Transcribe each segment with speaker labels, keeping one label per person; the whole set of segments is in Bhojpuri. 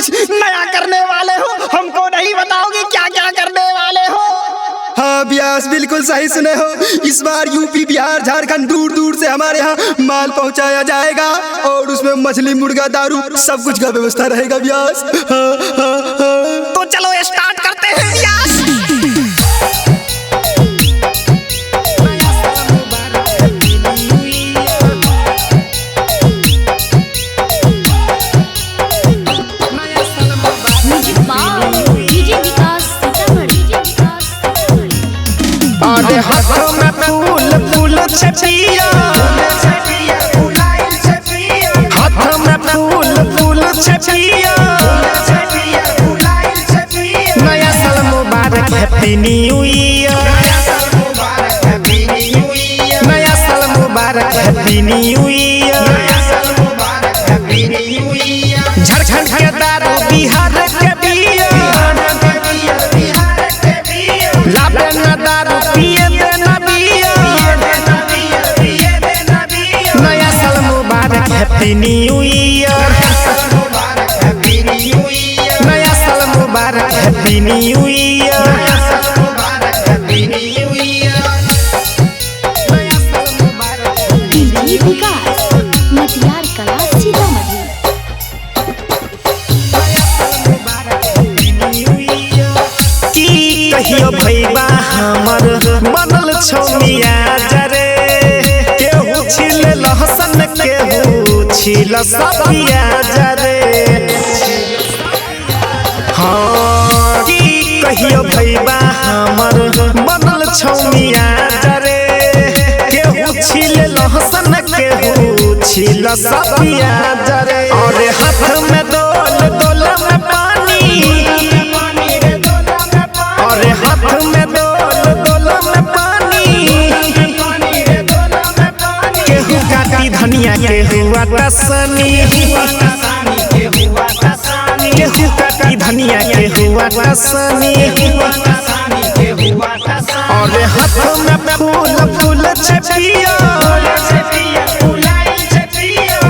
Speaker 1: कुछ नया करने वाले हो, हमको नहीं बताओगे क्या क्या करने वाले हो?
Speaker 2: हाँ व्यास, बिल्कुल सही सुने हो। इस बार यूपी, बिहार, झारखंड दूर दूर से हमारे यहाँ माल पहुँचाया जाएगा और उसमें मछली, मुर्गा, दारू सब कुछ का व्यवस्था रहेगा व्यास। हाँ, हाँ, हाँ।
Speaker 1: तो चलो स्टार्ट करते हैं व्यास।
Speaker 3: अरे हाथों में फूल फूल छपिया, हाथों में फूल फूल छपिया, नया साल मुबारक, हैप्पी न्यू ईयर, नया साल मुबारक, हैप्पी न्यू ईयर। झारखंड के दारू, बिहार के बिया, लाबे न दारू, पिए देना बिया, नया साल मुबारक, हैप्पी न्यू ईयर, नया साल मुबारक, हैप्पी न्यू ईयर।
Speaker 4: विकास मटियार कला सीतामढ़ी।
Speaker 3: की कहियो भैया हमर बनल छौमिया जरे, केहू छिल लहसन, केहू छिल सबिया जरे। हाँ की कहियो भैया हमर बनल छौमिया जरे, केहू छिल लहसन, केहू छिल सबिया जरे। और हाथ में दोल दोल में पानी, और हाथ में दोल दोल में पानी, केहू काटी धनिया, केहू आटा सनी, केहू काटी धनिया, केहू आटा सनी। और हाथ में फूल फूल छपिया,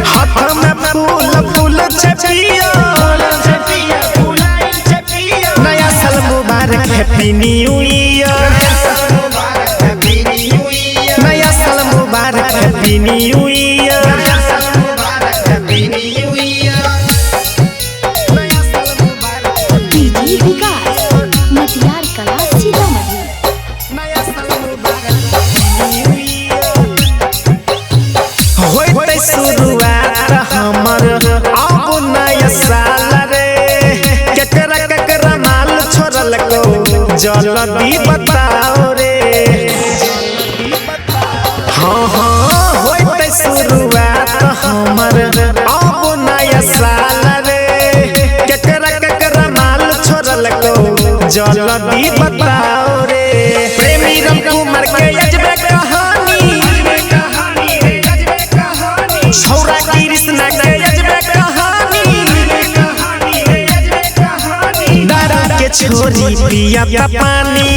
Speaker 3: हाथ में फूल फूल छपिया, नया साल मुबारक, हैप्पी न्यू ईयर, नया साल मुबारक, हैप्पी न्यू ईयर।
Speaker 4: विकास मटियार कला सीतामढ़ी।
Speaker 3: होइते शुरुआत हमर अब नया साल रे, केकरा केकरा माल छोड़ल को जल्दी बताओ रे। हाँ हाँ होइते शुरुआत हमर अब नया साल रे, केकरा केकरा माल छोड़ल को जल्दी बताओ रे। प्रेमी राम कुमार के अजबे कहानी, छौरा कृष्णा के अजबे कहानी, दारू के छोरी पिया पानी,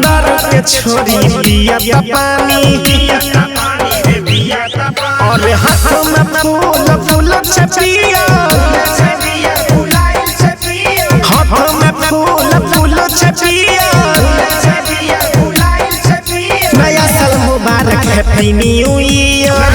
Speaker 3: दारू के छोरी पिया पानी। और हाथ में फूल फूल छपिया, हाथ में फूल फूल छपिया, नया साल मुबारक, हैप्पी न्यू ईयर,